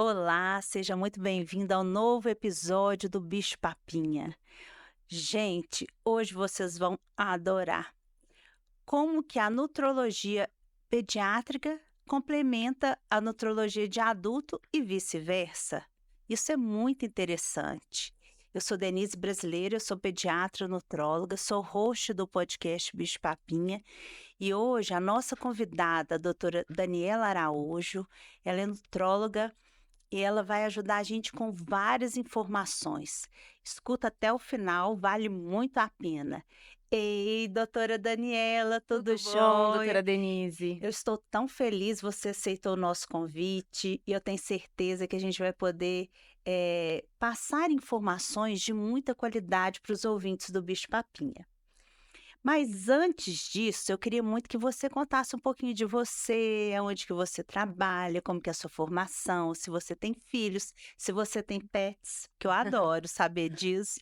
Olá, seja muito bem-vindo ao novo episódio do Bicho Papinha. Gente, hoje vocês vão adorar. Como que a nutrologia pediátrica complementa a nutrologia de adulto e vice-versa? Isso é muito interessante. Eu sou Denise Brasileira, eu sou pediatra nutróloga, sou host do podcast Bicho Papinha e hoje a nossa convidada, a doutora Daniela Araújo, ela é nutróloga e ela vai ajudar a gente com várias informações. Escuta até o final, vale muito a pena. Ei, doutora Daniela, tudo Tudo bom, jóia? doutora Denise? Eu estou tão feliz, você aceitou o nosso convite e eu tenho certeza que a gente vai poder passar informações de muita qualidade para os ouvintes do Bicho Papinha. Mas antes disso, eu queria muito que você contasse um pouquinho de você, aonde que você trabalha, como que é a sua formação, se você tem filhos, se você tem pets, que eu adoro saber disso.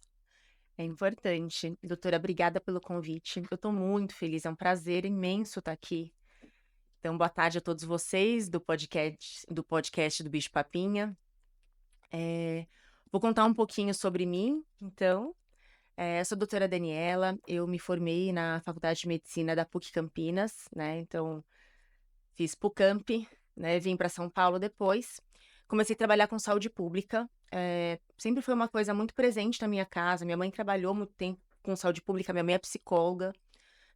É importante. Doutora, obrigada pelo convite. Eu estou muito feliz, é um prazer imenso estar aqui. Então, boa tarde a todos vocês do podcast do Bicho Papinha. Eh, Vou contar um pouquinho sobre mim, então. Eu sou a doutora Daniela, eu me formei na Faculdade de Medicina da PUC Campinas, né, então fiz PUCamp, né, vim para São Paulo depois. Comecei a trabalhar com saúde pública, sempre foi uma coisa muito presente na minha casa. Minha mãe trabalhou muito tempo com saúde pública, minha mãe é psicóloga,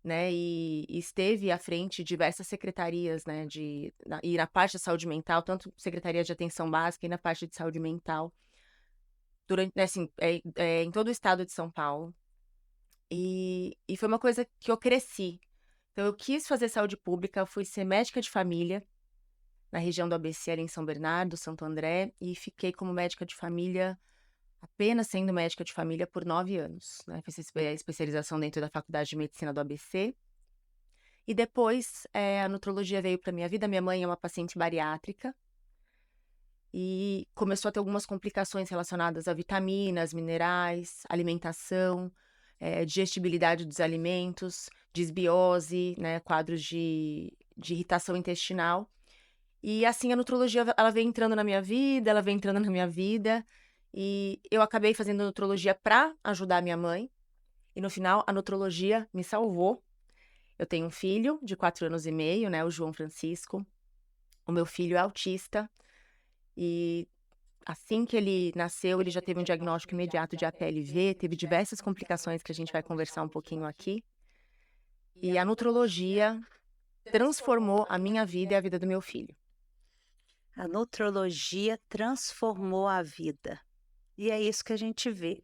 né, e esteve à frente de diversas secretarias, né, e na parte da saúde mental, tanto secretaria de atenção básica e na parte de saúde mental, durante, né, assim, em todo o estado de São Paulo. E foi uma coisa que eu cresci. Então eu quis fazer saúde pública, fui ser médica de família, na região do ABC, ali em São Bernardo, Santo André, e fiquei como médica de família, apenas sendo médica de família por 9 anos, né, fiz a especialização dentro da Faculdade de Medicina do ABC, e depois, a nutrologia veio para minha vida. Minha mãe é uma paciente bariátrica, e começou a ter algumas complicações relacionadas a vitaminas, minerais, alimentação, digestibilidade dos alimentos, disbiose, né, quadros de irritação intestinal. E assim a nutrologia ela veio entrando na minha vida, ela veio entrando na minha vida, e eu acabei fazendo nutrologia para ajudar a minha mãe, e no final a nutrologia me salvou. Eu tenho um filho de 4 anos e meio, né, o João Francisco. O meu filho é autista e assim que ele nasceu, ele já teve um diagnóstico imediato de APLV, teve diversas complicações que a gente vai conversar um pouquinho aqui. E a nutrologia transformou a minha vida e a vida do meu filho. A nutrologia transformou a vida. E é isso que a gente vê.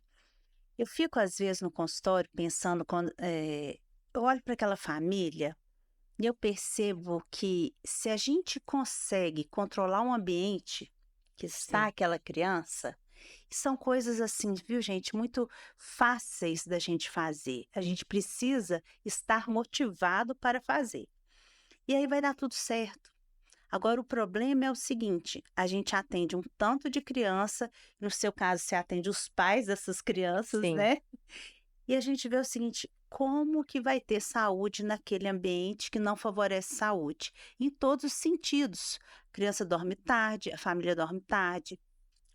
Eu fico, às vezes, no consultório pensando, quando eu olho para aquela família e eu percebo que se a gente consegue controlar um ambiente que está Sim. aquela criança, são coisas assim, viu, gente, muito fáceis da gente fazer. A gente precisa estar motivado para fazer. E aí vai dar tudo certo. Agora, o problema é o seguinte: a gente atende um tanto de criança, no seu caso, você atende os pais dessas crianças, Sim. né? E a gente vê o seguinte: como que vai ter saúde naquele ambiente que não favorece saúde? Em todos os sentidos. A criança dorme tarde, a família dorme tarde,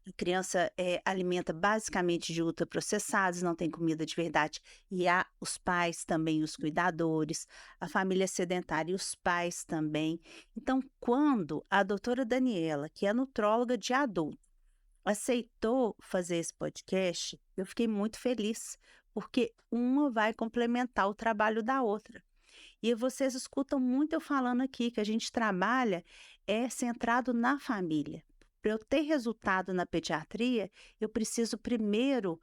a criança alimenta basicamente de ultraprocessados, não tem comida de verdade. E há os pais também, os cuidadores, a família sedentária e os pais também. Então, quando a doutora Daniela, que é nutróloga de adulto, aceitou fazer esse podcast, eu fiquei muito feliz, porque uma vai complementar o trabalho da outra. E vocês escutam muito eu falando aqui que a gente trabalha centrado na família. Para eu ter resultado na pediatria, eu preciso primeiro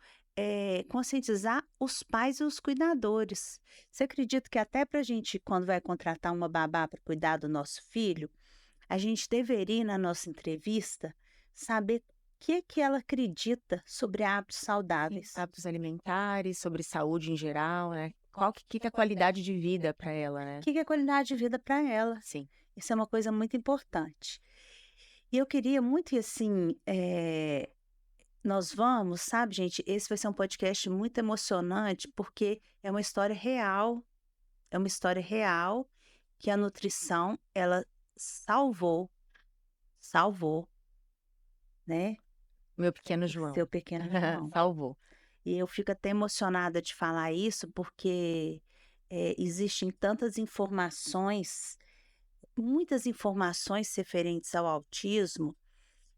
conscientizar os pais e os cuidadores. Você acredita que até para a gente, quando vai contratar uma babá para cuidar do nosso filho, a gente deveria, na nossa entrevista, saber o que ela acredita sobre hábitos Sim, saudáveis. hábitos alimentares, sobre saúde em geral, né. Qual que é a qualidade de vida para ela, O né. que é qualidade de vida para ela? Sim. Isso é uma coisa muito importante. E eu queria muito, e assim, nós vamos, sabe, gente, esse vai ser um podcast muito emocionante, porque é uma história real que a nutrição, ela salvou, salvou né? Meu pequeno João. Seu pequeno João. Salvou. E eu fico até emocionada de falar isso, porque existem tantas informações, muitas informações referentes ao autismo,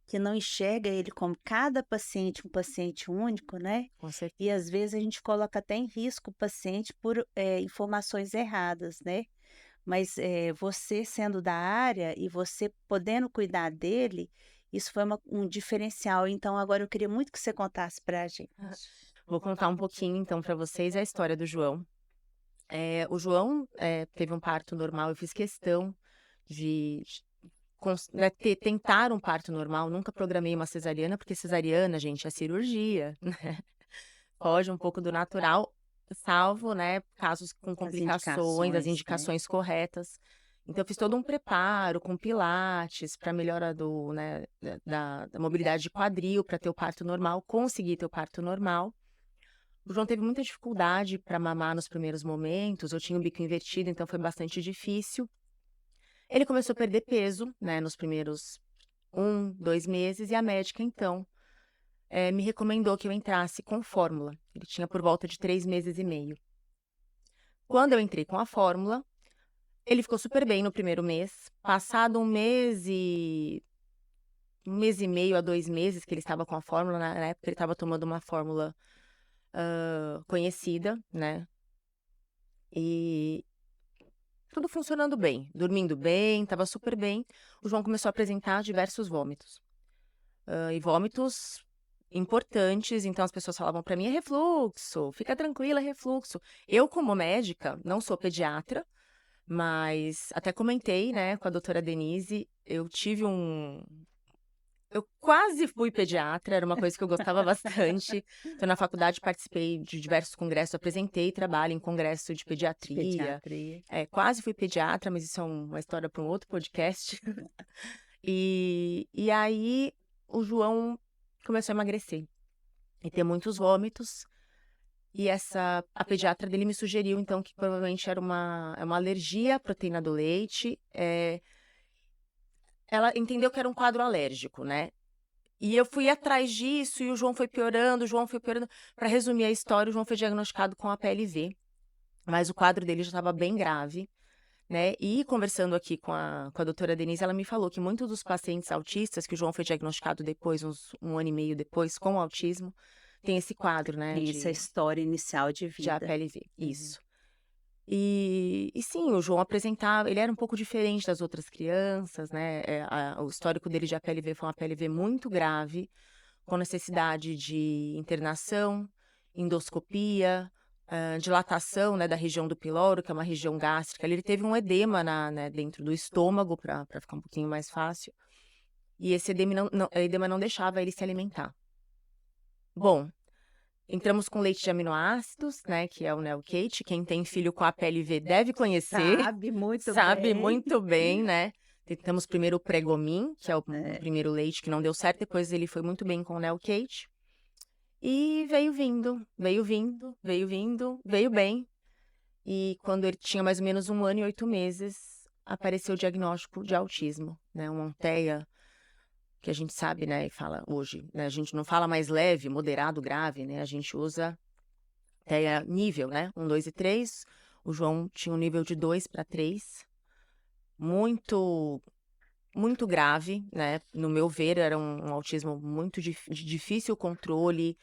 que não enxerga ele como cada paciente um paciente único, né? Com certeza. E às vezes a gente coloca até em risco o paciente por informações erradas, né? Mas você sendo da área e você podendo cuidar dele, isso foi um diferencial. Então agora eu queria muito que você contasse para a gente. Vou contar um pouquinho, então, para vocês a história do João. O João teve um parto normal, eu fiz questão de tentar um parto normal, nunca programei uma cesariana, porque cesariana, gente, é cirurgia, né? Foge um pouco do natural, salvo, né, casos com complicações, as indicações, né? indicações corretas. Então, eu fiz todo um preparo com pilates para melhora né, da mobilidade de quadril, para ter o parto normal, consegui ter o parto normal. O João teve muita dificuldade para mamar nos primeiros momentos, eu tinha o bico invertido, então foi bastante difícil. Ele começou a perder peso, né, nos primeiros 2 meses, e a médica, então, me recomendou que eu entrasse com fórmula. Ele tinha por volta de 3 meses e meio. Quando eu entrei com a fórmula, ele ficou super bem no primeiro mês. Passado 1 mês e meio a 2 meses que ele estava com a fórmula, na época ele estava tomando uma fórmula conhecida, né? E tudo funcionando bem, dormindo bem, estava super bem. O João começou a apresentar diversos vômitos. E vômitos importantes, então as pessoas falavam para mim, é refluxo, fica tranquila, é refluxo. Eu, como médica, não sou pediatra, mas até comentei, né, com a doutora Denise, eu quase fui pediatra, era uma coisa que eu gostava bastante. Então, na faculdade, participei de diversos congressos, apresentei trabalho em congresso de pediatria. Quase fui pediatra, mas isso é uma história para um outro podcast. E aí, o João começou a emagrecer e ter muitos vômitos. E a pediatra dele me sugeriu, então, que provavelmente era uma alergia à proteína do leite. Ela entendeu que era um quadro alérgico, né? E eu fui atrás disso, e o João foi piorando. Para resumir a história, o João foi diagnosticado com a PLV, mas o quadro dele já estava bem grave, né? E conversando aqui com a doutora Denise, ela me falou que muitos dos pacientes autistas, que o João foi diagnosticado depois, uns 1 ano e meio depois, com autismo, tem esse quadro, né? Isso, a história inicial de De vida. APLV, isso. E sim, o João apresentava, ele era um pouco diferente das outras crianças, né? O histórico dele de APLV foi uma APLV muito grave, com necessidade de internação, endoscopia, dilatação, né, da região do piloro, que é uma região gástrica. Ele teve um edema né, dentro do estômago, para ficar um pouquinho mais fácil. E esse edema não deixava ele se alimentar. Bom, entramos com leite de aminoácidos, né, que é o Nelcate. Quem tem filho com APLV deve conhecer. Sabe muito bem, né? Tentamos primeiro o Pregomin, que é o primeiro leite que não deu certo. Depois ele foi muito bem com o Nelcate. E veio bem. E quando ele tinha mais ou menos 1 ano e 8 meses, apareceu o diagnóstico de autismo, né? Uma TEA, que a gente sabe, né, e fala hoje, né? A gente não fala mais leve, moderado, grave, né? A gente usa TEA nível, né? 1, 2 e 3. O João tinha um nível de 2 para 3. Muito, muito grave, né? No meu ver, era um autismo muito de difícil controle.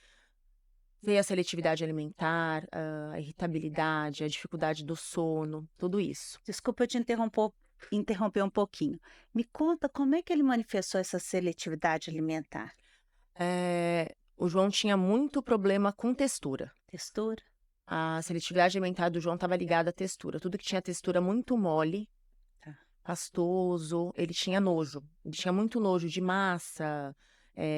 Veio a seletividade alimentar, a irritabilidade, a dificuldade do sono, tudo isso. Desculpa eu te interromper um pouquinho. Me conta como é que ele manifestou essa seletividade alimentar? O João tinha muito problema com textura. Textura? A seletividade alimentar do João estava ligada à textura. Tudo que tinha textura muito mole, pastoso, ele tinha nojo. Ele tinha muito nojo de massa,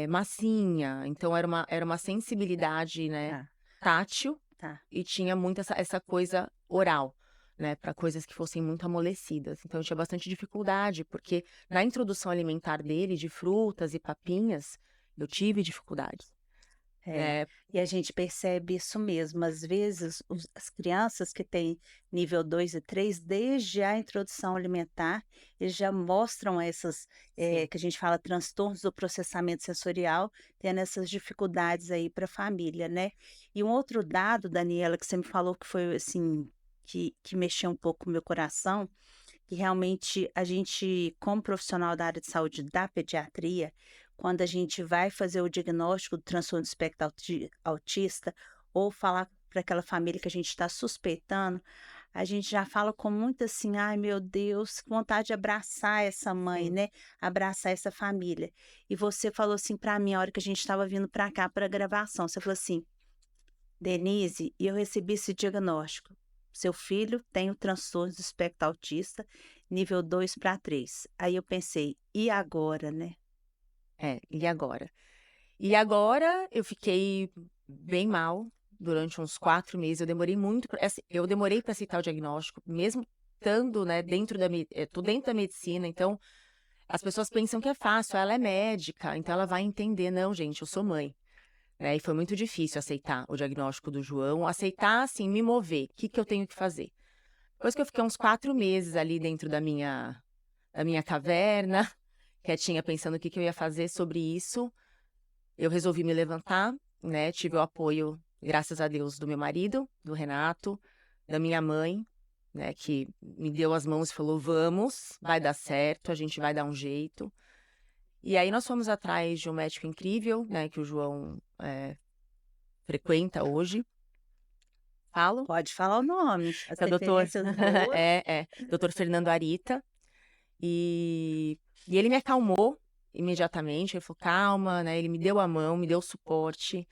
massinha. Então, era uma sensibilidade, né, tátil. E tinha muito essa coisa oral, né, para coisas que fossem muito amolecidas. Então, eu tinha bastante dificuldade, porque na introdução alimentar dele, de frutas e papinhas, eu tive dificuldade. É, né. e a gente percebe isso mesmo. Às vezes, as crianças que têm nível 2 e 3 desde a introdução alimentar, eles já mostram essas, Sim, que a gente fala transtornos do processamento sensorial, tendo essas dificuldades aí para a família, né. E um outro dado, Daniela, que você me falou que foi assim, que mexeu um pouco com o meu coração, que realmente a gente, como profissional da área de saúde da pediatria, quando a gente vai fazer o diagnóstico do transtorno do espectro autista, ou falar para aquela família que a gente está suspeitando, a gente já fala com muito assim, ai meu Deus, que vontade de abraçar essa mãe, sim. né? Abraçar essa família. E você falou assim para mim, a hora que a gente estava vindo para cá para a gravação, você falou assim: Denise, e eu recebi esse diagnóstico. Seu filho tem o transtorno do espectro autista, nível 2 para 3. Aí eu pensei, e agora, né? É, e agora? E agora eu fiquei bem mal durante uns 4 meses, eu demorei muito eu demorei para aceitar o diagnóstico, mesmo estando, né, tô dentro da medicina, então as pessoas pensam que é fácil, ela é médica, então ela vai entender. Não, gente, eu sou mãe, né, e foi muito difícil aceitar o diagnóstico do João, aceitar, assim, me mover, o que que eu tenho que fazer. Depois que eu fiquei uns 4 meses ali dentro da minha caverna, quietinha, pensando o que que eu ia fazer sobre isso, eu resolvi me levantar, né, tive o apoio, graças a Deus, do meu marido, do Renato, da minha mãe, né, que me deu as mãos e falou: "Vamos, vai dar certo, a gente vai dar um jeito". E aí nós fomos atrás de um médico incrível, né, que o João, frequenta hoje. Falo? Pode falar o nome, as Que é o doutor referências boas. doutor Fernando Arita. E ele me acalmou imediatamente, ele falou: "Calma", né, ele me deu a mão, me deu suporte.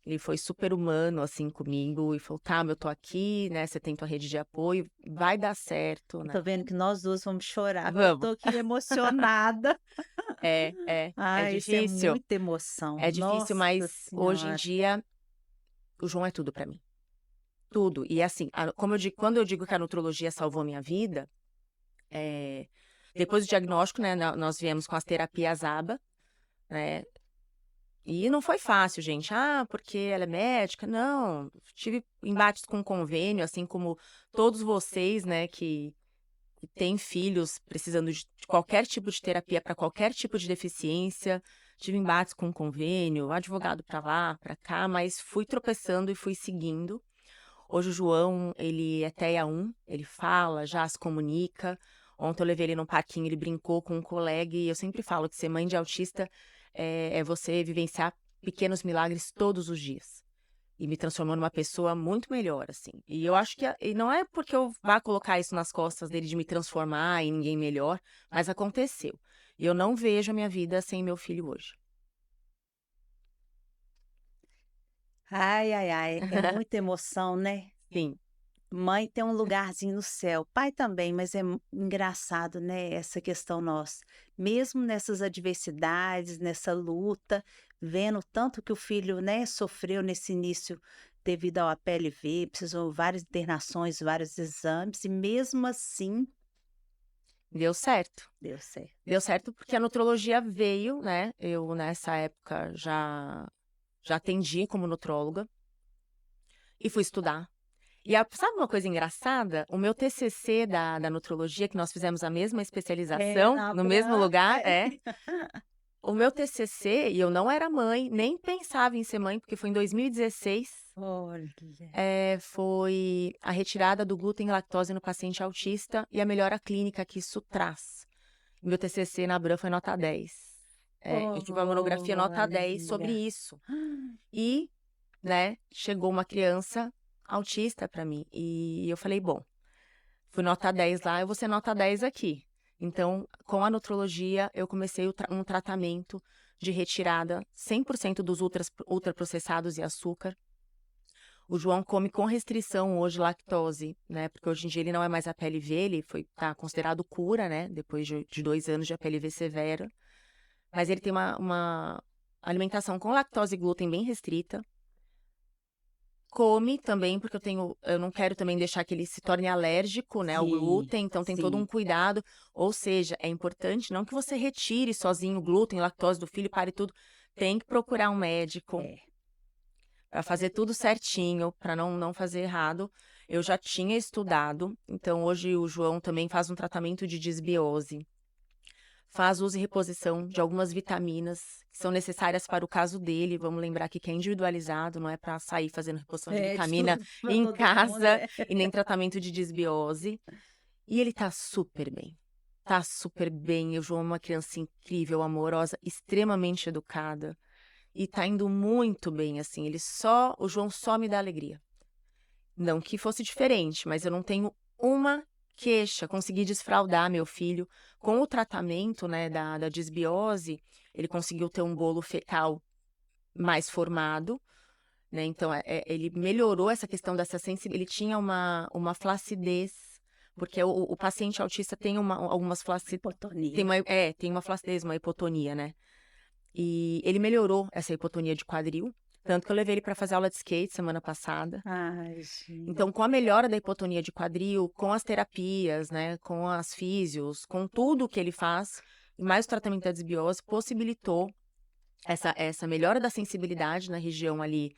Ele foi super humano, assim, comigo e falou: "Calma, eu tô aqui, né, você tem tua rede de apoio, vai dar certo, Eu né". tô vendo que nós 2 vamos chorar, porque eu Vamos. tô aqui emocionada. É Ai, isso é difícil, muita emoção. é difícil, Nossa mas hoje em senhora. dia o João é tudo pra mim, tudo. E assim, como eu digo, quando eu digo que a nutrologia salvou minha vida, eh, depois do diagnóstico, né, nós viemos com as terapias ABA, né, e não foi fácil, gente. "Ah, porque ela é médica", não, tive embates com o convênio, assim como todos vocês, né, que têm filhos precisando de qualquer tipo de terapia para qualquer tipo de deficiência. Tive embates com o convênio, advogado para lá, para cá, mas fui tropeçando e fui seguindo. Hoje o João, ele é TEA 1, ele fala, já se comunica. Ontem eu levei ele num parquinho, ele brincou com um colega e eu sempre falo que ser mãe de autista é você vivenciar pequenos milagres todos os dias. E me transformou numa pessoa muito melhor, assim. E eu acho que e não é porque eu vá colocar isso nas costas dele de me transformar em ninguém melhor, mas aconteceu. E eu não vejo a minha vida sem meu filho hoje. Ai, ai, ai, é muita emoção, né? Sim, Mãe tem um lugarzinho no céu, pai também, mas é engraçado, né, essa questão nossa. Mesmo nessas adversidades, nessa luta, vendo o tanto que o filho, né, sofreu nesse início devido ao APLV, precisou várias internações, vários exames, e mesmo assim deu certo. deu certo. Deu certo porque a nutrologia veio, né? Eu, nessa época, já atendi como nutróloga e fui estudar. E sabe uma coisa engraçada? O meu TCC da nutrologia, que nós fizemos a mesma É, especialização, na no mesmo lugar, é. o meu TCC, e eu não era mãe, nem pensava em ser mãe, porque foi em 2016, Olha, foi a retirada do glúten e lactose no paciente autista e a melhora clínica que isso traz. Meu TCC na Abram foi nota 10. Eu tive uma monografia nota 10 sobre olha. isso. E, né, chegou uma criança autista para mim. E eu falei, bom, fui nota 10 lá, eu vou ser nota 10 aqui. Então, com a nutrologia, eu comecei um tratamento de retirada 100% dos ultraprocessados e açúcar. O João come com restrição hoje lactose, né? Porque hoje em dia ele não é mais APLV, ele tá considerado cura, né? Depois de 2 anos de APLV severa. Mas ele tem uma alimentação com lactose e glúten bem restrita. Come também, porque eu não quero também deixar que ele se torne alérgico, né, ao Sim, glúten, então tem todo um sim. cuidado. Ou seja, é importante não que você retire sozinho o glúten, lactose do filho, pare tudo. Tem que procurar um médico, É. para fazer tudo certinho, para não fazer errado. Eu já tinha estudado, então hoje o João também faz um tratamento de desbiose, faz uso e reposição de algumas vitaminas que são necessárias para o caso dele. Vamos lembrar aqui que é individualizado, não é para sair fazendo reposição de É, de vitamina tudo pra em todo mundo, casa é. e nem tratamento de desbiose. E ele tá super bem. Tá super bem. O João é uma criança incrível, amorosa, extremamente educada. E tá indo muito bem, assim. O João só me dá alegria. Não que fosse diferente, mas eu não tenho uma queixa. Consegui desfraldar meu filho com o tratamento, né, da desbiose. Ele conseguiu ter um bolo fecal mais formado, né? Então, ele melhorou essa questão dessa sensibilidade. Ele tinha uma flacidez, porque o paciente autista tem algumas flacidez, Hipotonia. tem uma flacidez, uma hipotonia, né? E ele melhorou essa hipotonia de quadril, tanto que eu levei ele para fazer aula de skate semana passada. Ai, gente. Então, com a melhora da hipotonia de quadril, com as terapias, né, com as físios, com tudo que ele faz, e mais o tratamento da desbiose, possibilitou essa melhora da sensibilidade na região ali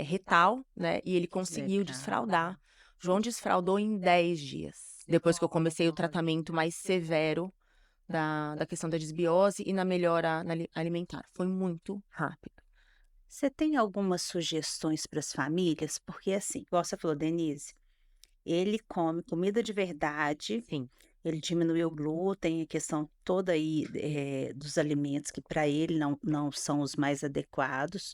retal, né, e ele conseguiu Legal. desfraldar. João desfraldou em 10 dias, depois que eu comecei o tratamento mais severo da questão da desbiose e na melhora alimentar. Foi muito rápido. Você tem algumas sugestões para as famílias? Porque assim, igual você falou, Denise, ele come comida de verdade, Sim, ele diminuiu o glúten, a questão toda aí dos alimentos que para ele não são os mais adequados.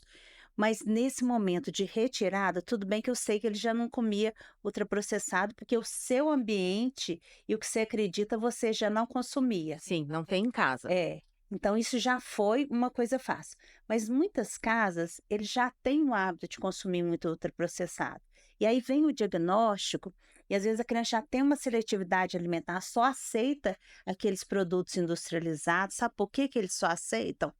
Mas nesse momento de retirada, tudo bem que eu sei que ele já não comia ultraprocessado, porque o seu ambiente e o que você acredita, você já não consumia. sim, não tem em casa. É, então isso já foi uma coisa fácil. Mas muitas casas, eles já têm o hábito de consumir muito ultraprocessado. E aí vem o diagnóstico, e às vezes a criança já tem uma seletividade alimentar, só aceita aqueles produtos industrializados. Sabe por que que eles só aceitam?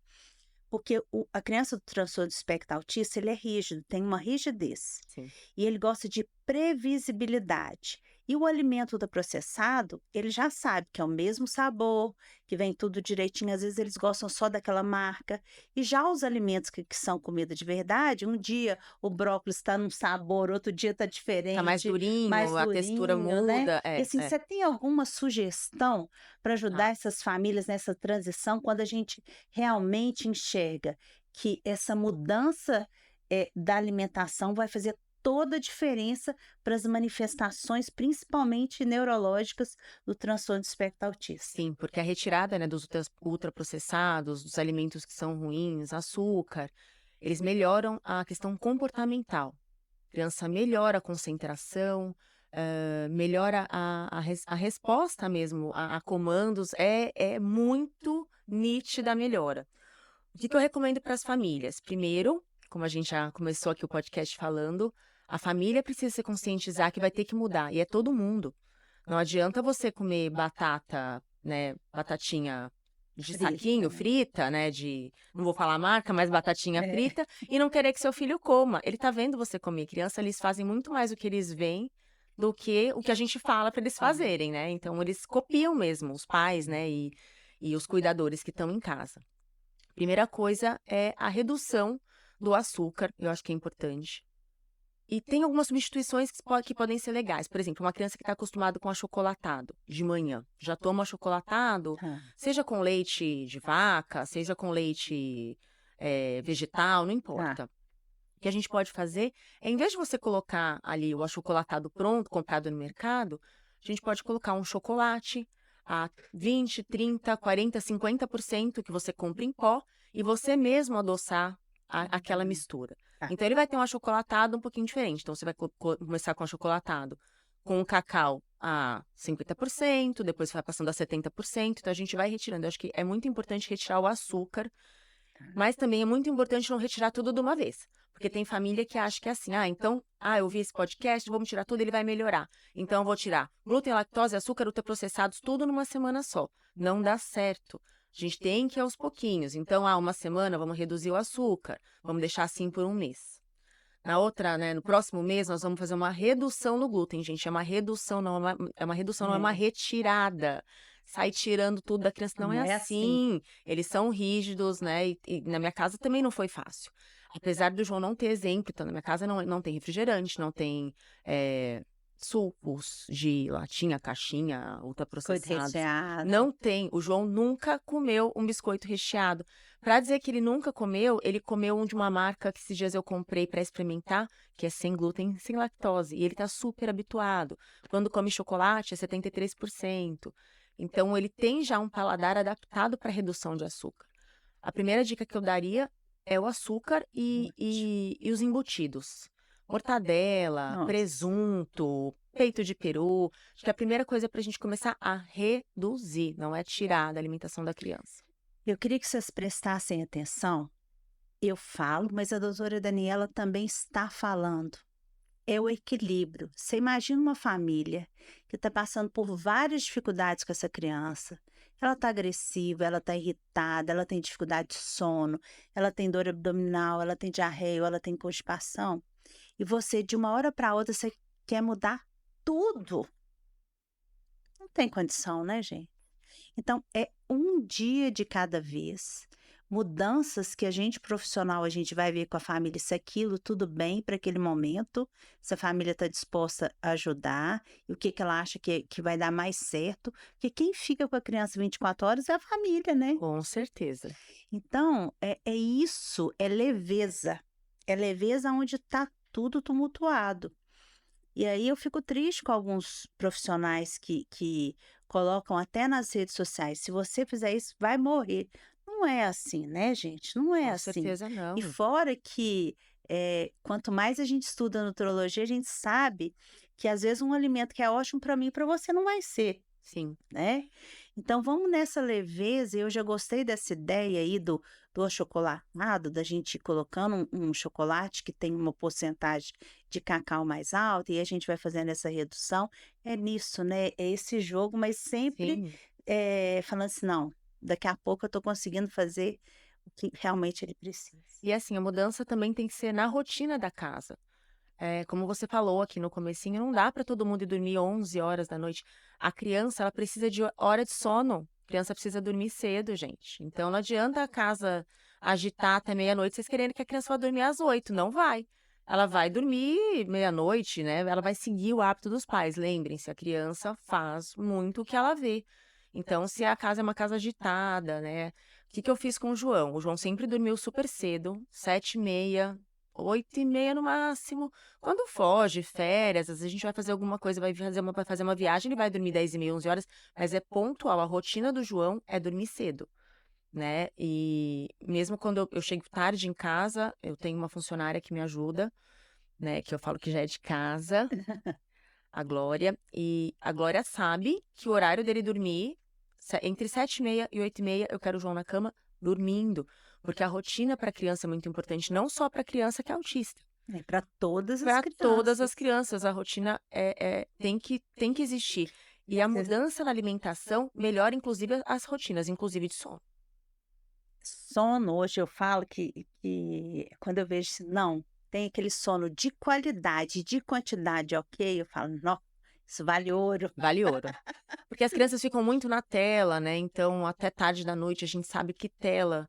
Porque a criança do transtorno do espectro autista, ele é rígido, tem uma rigidez. Sim. E ele gosta de previsibilidade. E o alimento ultraprocessado, ele já sabe que é o mesmo sabor, que vem tudo direitinho. Às vezes eles gostam só daquela marca. E já os alimentos que são comida de verdade, um dia o brócolis está num sabor, outro dia está Tá mais diferente, mais durinho, a textura durinho, né? muda. E assim, você tem alguma sugestão para ajudar Tá. essas famílias nessa transição, quando a gente realmente enxerga que essa mudança da alimentação vai fazer toda a diferença para as manifestações, principalmente neurológicas, do transtorno do espectro autista? Sim, porque a retirada, né, dos ultraprocessados, dos alimentos que são ruins, açúcar, eles melhoram a questão comportamental. A criança melhora a concentração, melhora a resposta mesmo a comandos, é muito nítida a melhora. O que eu recomendo para as famílias? Primeiro, como a gente já começou aqui o podcast falando, a família precisa se conscientizar que vai ter que mudar, e é todo mundo. Não adianta você comer batata, né, batatinha de Frita, saquinho, né? frita, né, não vou falar a marca, mas batatinha É. frita, e não querer que seu filho coma. Ele tá vendo você comer. Criança, eles fazem muito mais o que eles veem do que o que a gente fala para eles fazerem, né? Então, eles copiam mesmo os pais, né, e os cuidadores que estão em casa. Primeira coisa é a redução do açúcar, eu acho que é importante. E tem algumas substituições que podem ser legais. Por exemplo, uma criança que está acostumada com achocolatado de manhã, já toma achocolatado, Tá. seja com leite de vaca, seja com leite vegetal, não Tá. importa. O que a gente pode fazer é, em vez de você colocar ali o achocolatado pronto, comprado no mercado, a gente pode colocar um chocolate a 20, 30, 40, 50% que você compra em pó e você mesmo adoçar aquela mistura. Tá. Então, ele vai ter um achocolatado um pouquinho diferente. Então, você vai começar com achocolatado com o cacau a 50%, depois vai passando a 70%. Então, a gente vai retirando. Eu acho que é muito importante retirar o açúcar, mas também é muito importante não retirar tudo de uma vez. Porque tem família que acha que é assim, então, eu vi esse podcast, vamos tirar tudo, ele vai melhorar. Então, eu vou tirar glúten, lactose, açúcar, ultraprocessados, tudo numa semana só. Não dá certo. A gente tem que ir aos pouquinhos. Então, uma semana, vamos reduzir o açúcar. Vamos deixar assim por um mês. Na outra, né, no próximo mês, nós vamos fazer uma redução no glúten, gente. É uma redução, não é uma redução, não é uma retirada. sair tirando tudo da criança. Não Não é é assim. assim. Eles são rígidos, né? E na minha casa também não foi fácil. Apesar do João não ter exemplo, então na minha casa não tem refrigerante, não tem sucos de latinha, caixinha, Biscoito ultraprocessados. recheado. Não tem. O João nunca comeu um biscoito recheado. Pra dizer que ele nunca comeu, ele comeu um de uma marca que esses dias eu comprei pra experimentar, que é sem glúten, sem lactose. E ele tá super habituado. Quando come chocolate, é 73%. Então, ele tem já um paladar adaptado para redução de açúcar. A primeira dica que eu daria é o açúcar e os embutidos. Mortadela, Nossa. presunto, peito de peru. Acho que a primeira coisa é para a gente começar a reduzir, não é tirar da alimentação da criança. Eu queria que vocês prestassem atenção. Eu falo, mas a doutora Daniela também está falando. É o equilíbrio. Você imagina uma família que está passando por várias dificuldades com essa criança. Ela está agressiva, ela está irritada, ela tem dificuldade de sono, ela tem dor abdominal, ela tem diarreia, ela tem constipação. E você, de uma hora para outra, você quer mudar tudo. Não tem condição, né, gente? Então, é um dia de cada vez. Mudanças que a gente profissional, a gente vai ver com a família se aquilo tudo bem para aquele momento, se a família está disposta a ajudar, e o que, que ela acha que vai dar mais certo, porque quem fica com a criança 24 horas é a família, né? Com certeza. Então, é isso, é leveza. É leveza onde está tudo tumultuado. E aí eu fico triste com alguns profissionais que colocam até nas redes sociais: se você fizer isso, vai morrer. Não é assim, né, gente? Não é Com assim. certeza E não. fora que quanto mais a gente estuda nutrologia, a gente sabe que às vezes um alimento que é ótimo para mim, para você não vai ser, Sim. né? Então vamos nessa leveza. Eu já gostei dessa ideia aí do achocolatado, da gente ir colocando um chocolate que tem uma porcentagem de cacau mais alta e a gente vai fazendo essa redução. É nisso, né? É esse jogo, mas sempre Sim. falando assim, não, daqui a pouco eu estou conseguindo fazer o que realmente ele precisa. E assim, a mudança também tem que ser na rotina da casa. Como você falou aqui no comecinho, não dá para todo mundo ir dormir 11 horas da noite. A criança, ela precisa de hora de sono. A criança precisa dormir cedo, gente. Então não adianta a casa agitar até meia-noite, vocês querendo que a criança vá dormir às 8. Não vai. Ela vai dormir meia-noite, né? Ela vai seguir o hábito dos pais. Lembrem-se, a criança faz muito o que ela vê. Então, se a casa é uma casa agitada, né? O que eu fiz com o João? O João sempre dormiu super cedo, 7h30, 8h30 no máximo. Quando foge, férias, às vezes a gente vai fazer alguma coisa, vai fazer uma viagem, ele vai dormir 10h30, 11 horas, mas é pontual. A rotina do João é dormir cedo, né? E mesmo quando eu chego tarde em casa, eu tenho uma funcionária que me ajuda, né? Que eu falo que já é de casa, a Glória, e a Glória sabe que o horário dele dormir, entre 7h30 e 8h30, eu quero o João na cama dormindo, porque a rotina para a criança é muito importante, não só para a criança que é autista. É para todas as Para todas as crianças. crianças, a rotina tem que existir. E a Vocês- mudança na alimentação melhora, inclusive, as rotinas, inclusive de sono. Sono, hoje eu falo que quando eu vejo, assim, não, tem aquele sono de qualidade, de quantidade, ok, eu falo, não, isso vale ouro. Vale ouro. Porque as crianças ficam muito na tela, né? Então, até tarde da noite, a gente sabe que tela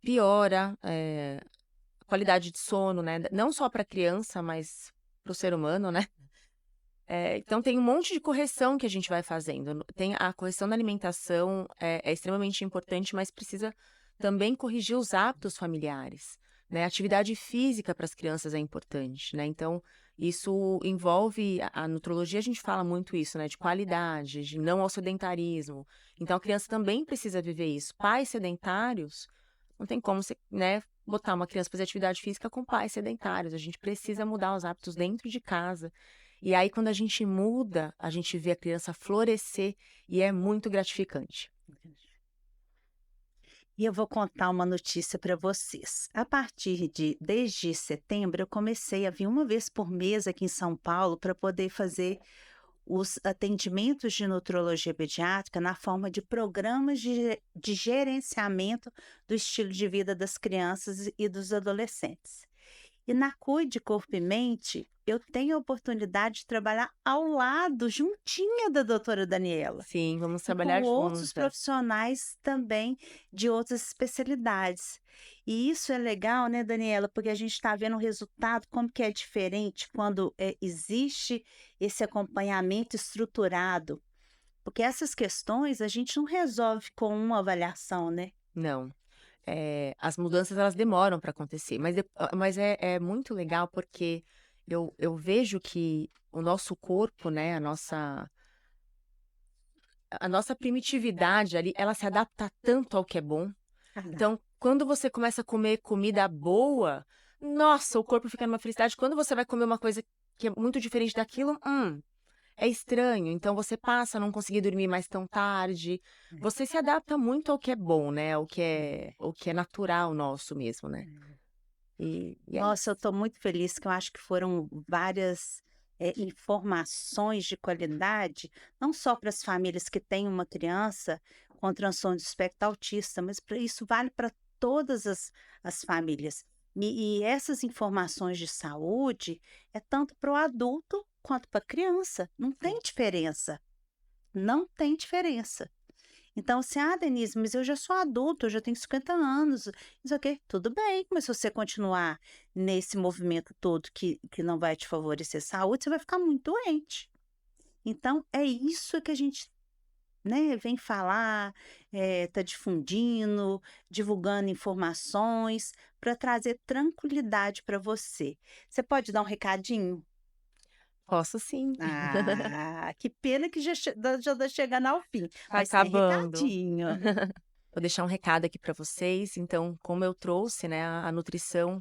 piora a qualidade de sono, né? Não só para a criança, mas para o ser humano, né? Então, tem um monte de correção que a gente vai fazendo. Tem a correção da alimentação, é extremamente importante, mas precisa também corrigir os hábitos familiares, né? Atividade física para as crianças é importante, né? Então, isso envolve a nutrologia, a gente fala muito isso, né? De qualidade, de não ao sedentarismo. Então, a criança também precisa viver isso. Pais sedentários, não tem como você, né, botar uma criança para fazer atividade física com pais sedentários. A gente precisa mudar os hábitos dentro de casa. E aí, quando a gente muda, a gente vê a criança florescer e é muito gratificante. E eu vou contar uma notícia para vocês. Desde setembro, eu comecei a vir uma vez por mês aqui em São Paulo para poder fazer os atendimentos de nutrologia pediátrica na forma de programas de gerenciamento do estilo de vida das crianças e dos adolescentes. E na Cuide Corpo e Mente, eu tenho a oportunidade de trabalhar ao lado, juntinha da doutora Daniela. Sim, vamos E com trabalhar outros juntas. profissionais também de outras especialidades. E isso é legal, né, Daniela, porque a gente está vendo o resultado, como que é diferente quando existe esse acompanhamento estruturado. Porque essas questões a gente não resolve com uma avaliação, né? Não. As mudanças elas demoram para acontecer, mas é muito legal porque eu vejo que o nosso corpo, né, a nossa primitividade ali, ela se adapta tanto ao que é bom. Verdade. Então, quando você começa a comer comida boa, nossa, o corpo fica numa felicidade. Quando você vai comer uma coisa que é muito diferente daquilo, é estranho. Então, você passa a não conseguir dormir mais tão tarde. Você se adapta muito ao que é bom, né? O que é natural nosso mesmo, né? E é Nossa, eu isso. estou muito feliz que eu acho que foram várias informações de qualidade, não só para as famílias que têm uma criança com transtorno de espectro autista, mas isso vale para todas as famílias. E essas informações de saúde é tanto para o adulto quanto para a criança. Não tem Sim. diferença. Não tem diferença. Então, assim, Denise, mas eu já sou adulto, eu já tenho 50 anos, isso aqui, tudo bem, mas se você continuar nesse movimento todo que não vai te favorecer saúde, você vai ficar muito doente. Então, é isso que a gente, né, vem falar, tá difundindo, divulgando informações para trazer tranquilidade para você. Você pode dar um recadinho? Posso sim. Ah, que pena que já tá chegando ao fim, Tá mas tem acabando. recadinho. Vou deixar um recado aqui para vocês. Então, como eu trouxe, né, a nutrição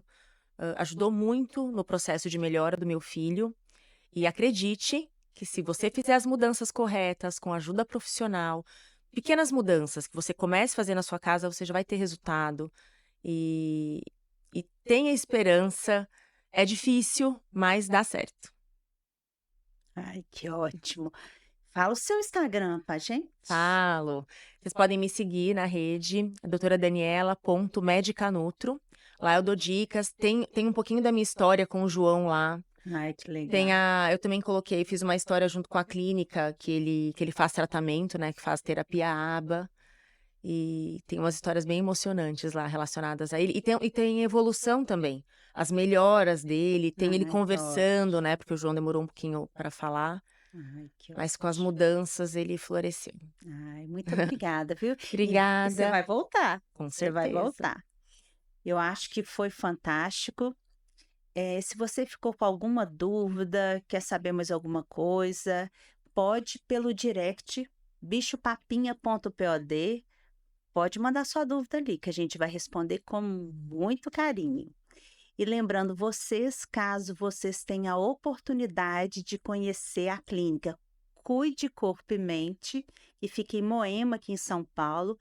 ajudou muito no processo de melhora do meu filho. E acredite que se você fizer as mudanças corretas, com ajuda profissional, pequenas mudanças que você comece a fazer na sua casa, você já vai ter resultado. E, e tenha esperança. É difícil, mas dá certo. Ai, que ótimo. Fala o seu Instagram pra gente. Falo. Vocês podem me seguir na rede, doutoradaniela.medicanutro. Lá eu dou dicas. Tem um pouquinho da minha história com o João lá. Ai, que legal. Eu também coloquei, fiz uma história junto com a clínica que ele faz tratamento, né? Que faz terapia ABA. E tem umas histórias bem emocionantes lá relacionadas a ele. E tem evolução também. As melhoras dele, tem ele Ai, que ótimo. conversando, né? Porque o João demorou um pouquinho para falar. Ai, que Mas com as ótimo. mudanças ele floresceu. Ai, muito obrigada, viu? E você Obrigada, vai voltar. com Você vai certeza. voltar. Eu acho que foi fantástico. Se você ficou com alguma dúvida, quer saber mais alguma coisa, pode pelo direct bichopapinha.pod, pode mandar sua dúvida ali, que a gente vai responder com muito carinho. E lembrando vocês, caso vocês tenham a oportunidade de conhecer a clínica Cuide Corpo e Mente, que fica em Moema, aqui em São Paulo,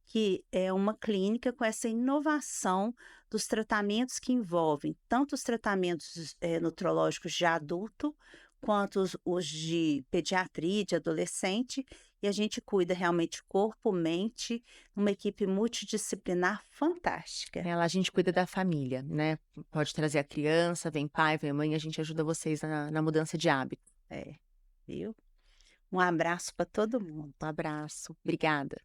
que é uma clínica com essa inovação dos tratamentos que envolvem tanto os tratamentos nutrológicos de adulto, quanto os de pediatria, de adolescente, e a gente cuida realmente corpo, mente, uma equipe multidisciplinar fantástica. Lá a gente cuida da família, né? Pode trazer a criança, vem pai, vem mãe, a gente ajuda vocês na mudança de hábito. É, viu? Um abraço para todo mundo. Um abraço, obrigada.